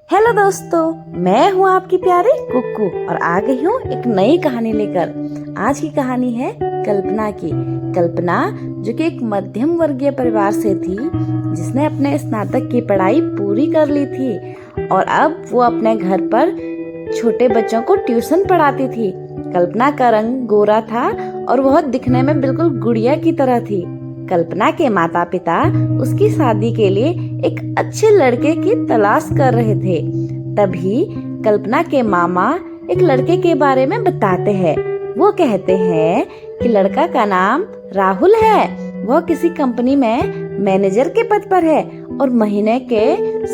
Hello दोस्तों, मैं हूँ आपकी प्यारी कुक्कू और आ गई हूँ एक नई कहानी लेकर। आज की कहानी है कल्पना की। कल्पना जो कि एक मध्यम वर्गीय परिवार से थी, जिसने अपने स्नातक की पढ़ाई पूरी कर ली थी और अब वो अपने घर पर छोटे बच्चों को ट्यूशन पढ़ाती थी। कल्पना का रंग गोरा था और वह दिखने में बिल्कुल गुड़िया की तरह थी। कल्पना के माता पिता उसकी शादी के लिए एक अच्छे लड़के की तलाश कर रहे थे। तभी कल्पना के मामा एक लड़के के बारे में बताते हैं। वो कहते हैं कि लड़का का नाम राहुल है। वह किसी कंपनी में मैनेजर के पद पर है और महीने के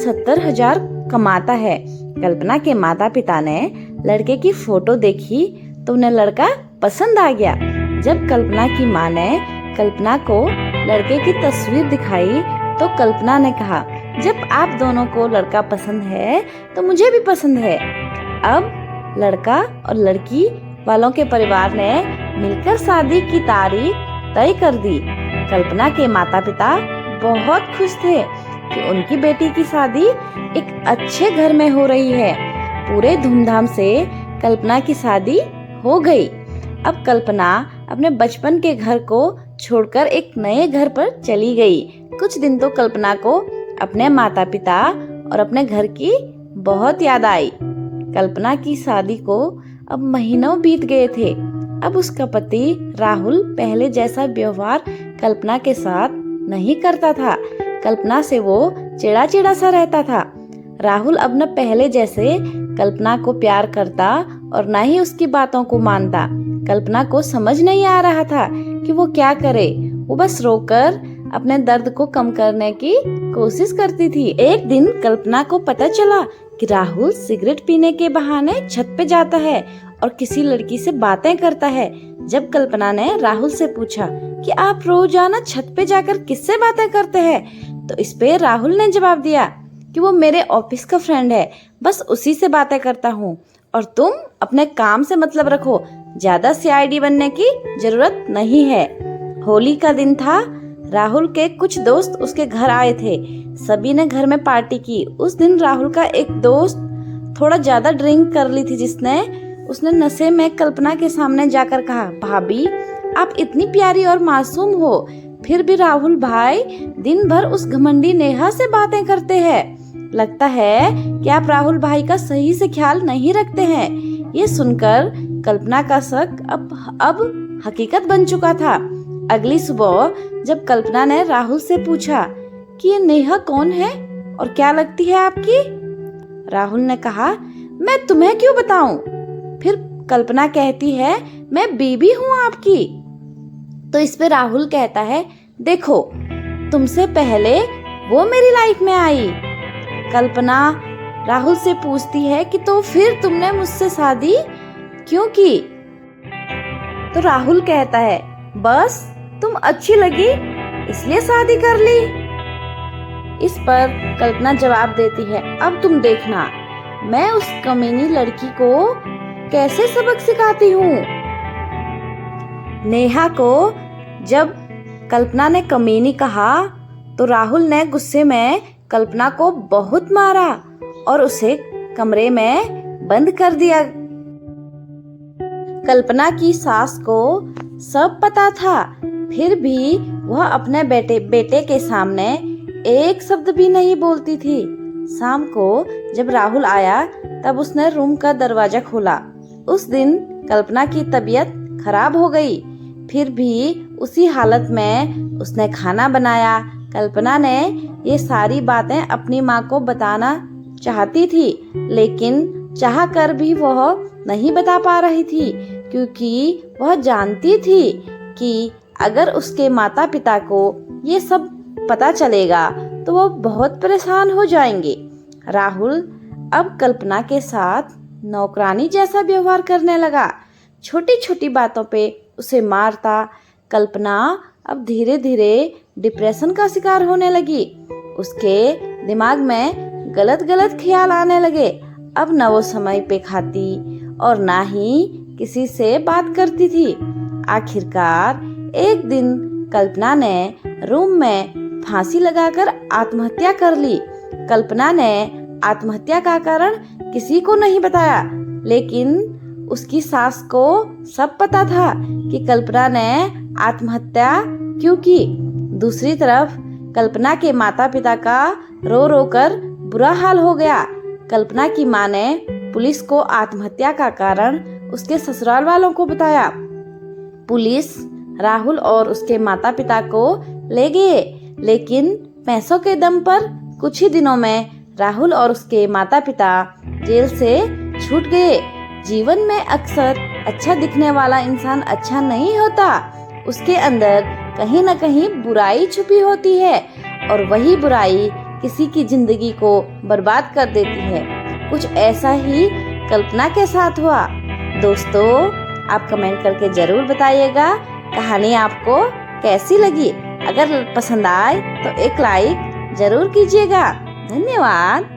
70,000 कमाता है। कल्पना के माता पिता ने लड़के की फोटो देखी तो उन्हें लड़का पसंद आ गया। जब कल्पना की माँ ने कल्पना को लड़के की तस्वीर दिखाई तो कल्पना ने कहा, जब आप दोनों को लड़का पसंद है तो मुझे भी पसंद है। अब लड़का और लड़की वालों के परिवार ने मिलकर शादी की तारीख तय कर दी। कल्पना के माता पिता बहुत खुश थे कि उनकी बेटी की शादी एक अच्छे घर में हो रही है। पूरे धूमधाम से कल्पना की शादी हो गई। अब कल्पना अपने बचपन के घर को छोड़कर एक नए घर पर चली गई। कुछ दिन तो कल्पना को अपने माता पिता और अपने घर की बहुत याद आई। कल्पना की शादी को अब महीनों बीत गए थे। अब उसका पति राहुल पहले जैसा व्यवहार कल्पना के साथ नहीं करता था। कल्पना से वो चिढ़ा सा रहता था। राहुल अब न पहले जैसे कल्पना को प्यार करता और न ही उसकी बातों को मानता। कल्पना को समझ नहीं आ रहा था कि वो क्या करे। वो बस रोकर अपने दर्द को कम करने की कोशिश करती थी। एक दिन कल्पना को पता चला कि राहुल सिगरेट पीने के बहाने छत पे जाता है और किसी लड़की से बातें करता है। जब कल्पना ने राहुल से पूछा कि आप रोजाना छत पे जाकर किससे बातें करते हैं, तो इस पे राहुल ने जवाब दिया कि वो मेरे ऑफिस का फ्रेंड है, बस उसी से बातें करता हूँ और तुम अपने काम से मतलब रखो, ज्यादा सीआईडी बनने की जरूरत नहीं है। होली का दिन था। राहुल के कुछ दोस्त उसके घर आए थे। सभी ने घर में पार्टी की। उस दिन राहुल का एक दोस्त थोड़ा ज्यादा ड्रिंक कर ली थी, उसने नशे में कल्पना के सामने जाकर कहा, भाभी आप इतनी प्यारी और मासूम हो, फिर भी राहुल भाई दिन भर उस घमंडी नेहा से बातें करते हैं। लगता है कि आप राहुल भाई का सही से ख्याल नहीं रखते हैं। ये सुनकर कल्पना का शक अब हकीकत बन चुका था। अगली सुबह जब कल्पना ने राहुल से पूछा कि ये नेहा कौन है और क्या लगती है आपकी, राहुल ने कहा, मैं तुम्हें क्यों बताऊं। फिर कल्पना कहती है, मैं बीबी हूँ आपकी। तो इस पे राहुल कहता है, देखो तुमसे पहले वो मेरी लाइफ में आई। कल्पना राहुल से पूछती है कि तो फिर तुमने मुझसे शादी क्यों की। तो राहुल कहता है, बस तुम अच्छी लगी इसलिए शादी कर ली। इस पर कल्पना जवाब देती है, अब तुम देखना मैं उस कमीनी लड़की को कैसे सबक सिखाती हूँ। नेहा को जब कल्पना ने कमीनी कहा तो राहुल ने गुस्से में कल्पना को बहुत मारा और उसे कमरे में बंद कर दिया। कल्पना की सास को सब पता था, फिर भी वह अपने बेटे के सामने एक शब्द भी नहीं बोलती थी। शाम को जब राहुल आया तब उसने रूम का दरवाजा खोला। उस दिन कल्पना की तबीयत खराब हो गई, फिर भी उसी हालत में उसने खाना बनाया। कल्पना ने ये सारी बातें अपनी माँ को बताना चाहती थी, लेकिन चाह कर भी वह नहीं बता पा रही थी, क्योंकि वह जानती थी कि अगर उसके माता पिता को ये सब पता चलेगा तो वह बहुत परेशान हो जाएंगे। राहुल अब कल्पना के साथ नौकरानी जैसा व्यवहार करने लगा। छोटी छोटी बातों पे उसे मारता। कल्पना अब धीरे धीरे डिप्रेशन का शिकार होने लगी। उसके दिमाग में गलत गलत ख्याल आने लगे। अब न वो समय पे खाती और ना ही किसी से बात करती थी। आखिरकार एक दिन कल्पना ने रूम में फांसी लगाकर आत्महत्या कर ली। कल्पना ने आत्महत्या का कारण किसी को नहीं बताया, लेकिन उसकी सास को सब पता था कि कल्पना ने आत्महत्या क्यों की। दूसरी तरफ कल्पना के माता पिता का रो रो कर बुरा हाल हो गया। कल्पना की माँ ने पुलिस को आत्महत्या का कारण उसके ससुराल वालों को बताया। पुलिस राहुल और उसके माता पिता को ले गए, लेकिन पैसों के दम पर कुछ ही दिनों में राहुल और उसके माता पिता जेल से छूट गए। जीवन में अक्सर अच्छा दिखने वाला इंसान अच्छा नहीं होता, उसके अंदर कहीं न कहीं बुराई छुपी होती है और वही बुराई किसी की जिंदगी को बर्बाद कर देती है। कुछ ऐसा ही कल्पना के साथ हुआ। दोस्तों, आप कमेंट करके जरूर बताइएगा कहानी आपको कैसी लगी। अगर पसंद आए तो एक लाइक जरूर कीजिएगा। धन्यवाद।